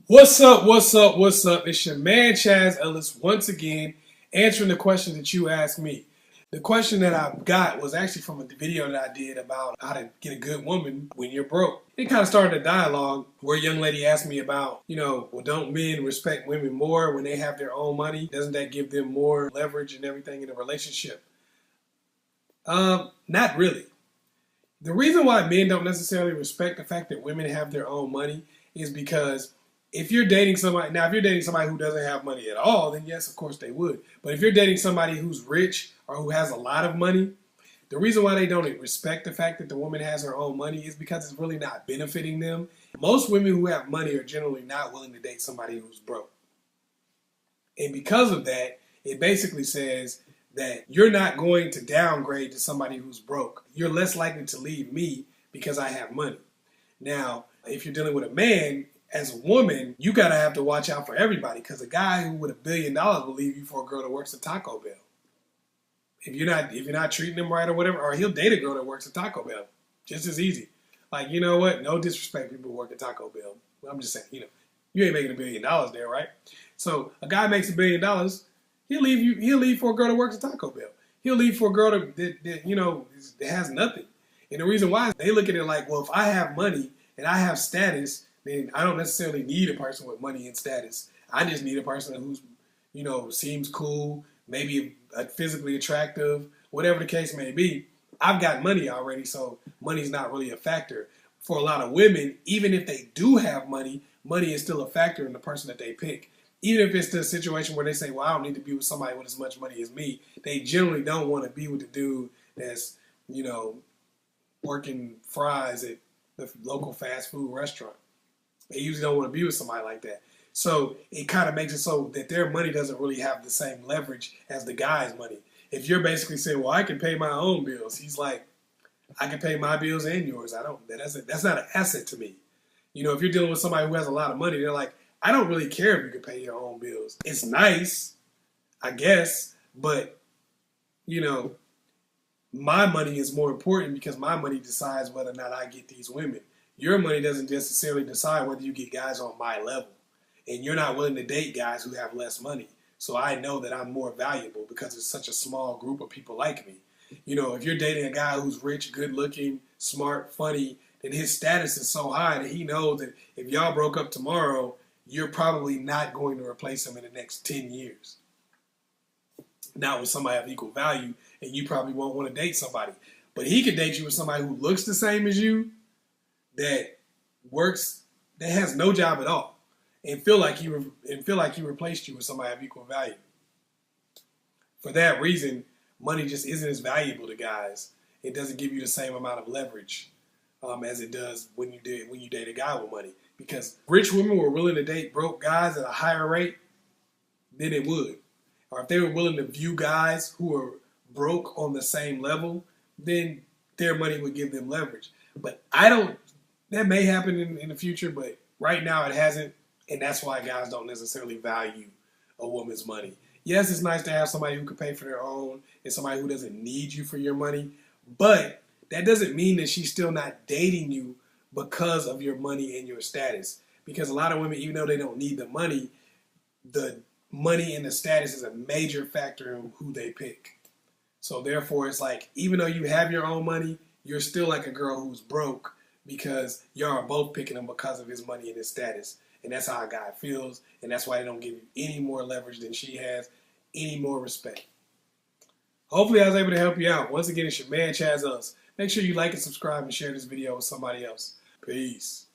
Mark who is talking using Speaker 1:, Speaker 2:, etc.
Speaker 1: What's up? What's up? What's up? It's your man ChazzEllis once again answering the question that you asked me. The question that I got was actually from a video that I did about how to get a good woman when you're broke. It kind of started a dialogue where a young lady asked me about, well, don't men respect women more when they have their own money? Doesn't that give them more leverage and everything in a relationship? Not really. The reason why men don't necessarily respect the fact that women have their own money is because if you're dating somebody, now if you're dating somebody who doesn't have money at all, then yes, of course they would. But if you're dating somebody who's rich or who has a lot of money, the reason why they don't respect the fact that the woman has her own money is because it's really not benefiting them. Most women who have money are generally not willing to date somebody who's broke. And because of that, it basically says that you're not going to downgrade to somebody who's broke. You're less likely to leave me because I have money. Now, if you're dealing with a man, as a woman, you gotta have to watch out for everybody, because a guy who with $1 billion will leave you for a girl that works at Taco Bell. If you're not treating him right or whatever, or he'll date a girl that works at Taco Bell. Just as easy. Like, you know what? No disrespect, people who work at Taco Bell. I'm just saying, you ain't making $1 billion there, right? So a guy makes $1 billion, he'll leave for a girl that works at Taco Bell. He'll leave for a girl that has nothing. And the reason why is they look at it like, well, if I have money and I have status, then I don't necessarily need a person with money and status. I just need a person who's, seems cool, maybe physically attractive, whatever the case may be. I've got money already, so money's not really a factor. For a lot of women, even if they do have money, money is still a factor in the person that they pick. Even if it's the situation where they say, well, I don't need to be with somebody with as much money as me, they generally don't want to be with the dude that's, working fries at the local fast food restaurant. They usually don't want to be with somebody like that. So it kind of makes it so that their money doesn't really have the same leverage as the guy's money. If you're basically saying, well, I can pay my own bills, he's like, I can pay my bills and yours. That's not an asset to me. If you're dealing with somebody who has a lot of money, they're like, I don't really care if you can pay your own bills. It's nice, I guess, but, my money is more important because my money decides whether or not I get these women. Your money doesn't necessarily decide whether you get guys on my level. And you're not willing to date guys who have less money. So I know that I'm more valuable because it's such a small group of people like me. If you're dating a guy who's rich, good looking, smart, funny, then his status is so high that he knows that if y'all broke up tomorrow, you're probably not going to replace him in the next 10 years. Not with somebody of equal value, and you probably won't want to date somebody. But he could date you with somebody who looks the same as you, that has no job at all, and feel like he replaced you with somebody of equal value. For that reason, money just isn't as valuable to guys. It doesn't give you the same amount of leverage as it does when you date a guy with money. Because rich women were willing to date broke guys at a higher rate than it would. Or if they were willing to view guys who are broke on the same level, then their money would give them leverage. But that may happen in the future, but right now it hasn't, and that's why guys don't necessarily value a woman's money. Yes, it's nice to have somebody who can pay for their own and somebody who doesn't need you for your money, but that doesn't mean that she's still not dating you because of your money and your status. Because a lot of women, even though they don't need the money and the status is a major factor in who they pick. So therefore, it's like, even though you have your own money, you're still like a girl who's broke because y'all are both picking him because of his money and his status. And that's how a guy feels, and that's why they don't give you any more leverage than she has, any more respect. Hopefully I was able to help you out. Once again, it's your man ChazzEllis. Make sure you like and subscribe and share this video with somebody else. Peace.